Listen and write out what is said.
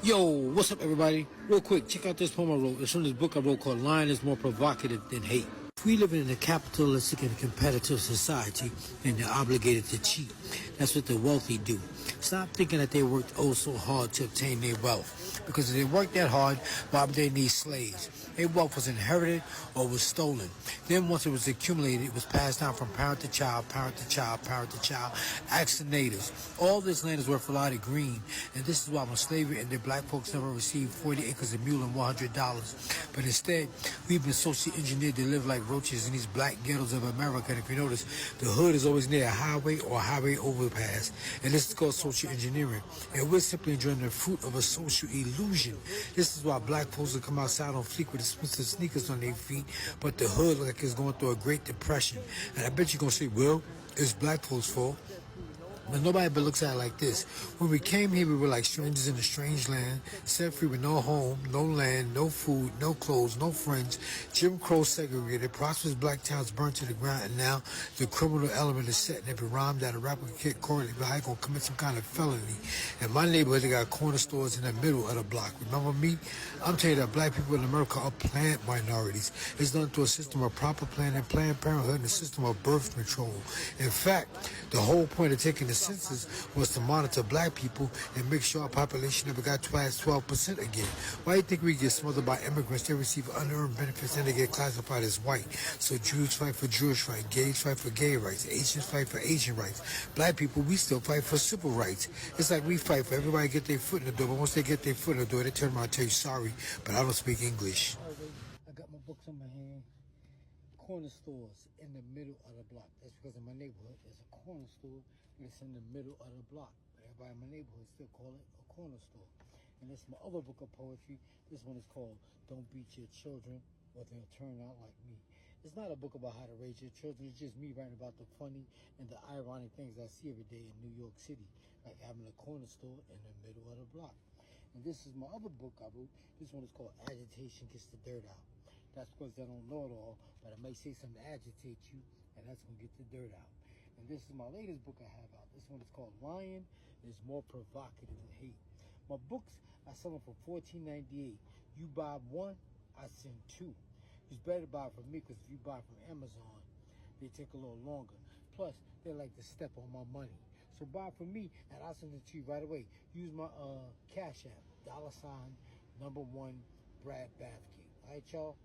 Yo, what's up, everybody? Real quick, check out this poem I wrote. It's from this book I wrote called Lying is More Provocative Than Hate. We live in a capitalistic and competitive society, and they're obligated to cheat. That's what the wealthy do. Stop thinking that they worked oh so hard to obtain their wealth. Because if they worked that hard, why would they need slaves? Their wealth was inherited or was stolen. Then once it was accumulated, it was passed down from parent to child, parent to child, parent to child. Ask the natives. All this land is worth a lot of green, and this is why when slavery ended, black folks never received 40 acres of mule and $100. But instead, we've been socially engineered to live like roaches in these black ghettos of America. And if you notice, the hood is always near a highway or a highway overpass. And this is called social engineering. And we're simply enjoying the fruit of a social illusion. This is why black folks will come outside on fleek with expensive sneakers on their feet, but the hood looks like it's going through a Great Depression. And I bet you're going to say, well, it's black folks' fault. But nobody but looks at it like this. When we came here, we were like strangers in a strange land, set free with no home, no land, no food, no clothes, no friends. Jim Crow segregated, prosperous black towns burnt to the ground, and now the criminal element is set. And if it rhymed that a rapper could get caught, he's going to commit some kind of felony. In my neighborhood, they got corner stores in the middle of the block. Remember me? I'm telling you that black people in America are plant minorities. It's done through a system of proper planning, Planned Parenthood, and a system of birth control. In fact, the whole point of taking the census was to monitor black people and make sure our population never got past 12% again. Why do you think we get smothered by immigrants? They receive unearned benefits and they get classified as white. So Jews fight for Jewish rights, gays fight for gay rights, Asians fight for Asian rights. Black people, we still fight for civil rights. It's like we fight for everybody to get their foot in the door, but once they get their foot in the door, they turn around and tell you, sorry, but I don't speak English. I got my books in my hand. Corner stores in the middle of the block. That's because in my neighborhood there's a corner store that's in the middle of the block. But everybody in my neighborhood still call it a corner store. And this is my other book of poetry. This one is called Don't Beat Your Children or They'll Turn Out Like Me. It's not a book about how to raise your children. It's just me writing about the funny and the ironic things I see every day in New York City, like having a corner store in the middle of the block. And this is my other book I wrote. This one is called Agitation Gets the Dirt Out. That's because I don't know it all, but I may say something to agitate you, and that's going to get the dirt out. And this is my latest book I have out. This one is called Lying is More Provocative Than Hate. My books, I sell them for $14.98. You buy one, I send two. It's better to buy from me, because if you buy from Amazon, they take a little longer. Plus, they like to step on my money. So buy from me, and I'll send it to you right away. Use my Cash App, $1 Brad Bathgate. All right, y'all?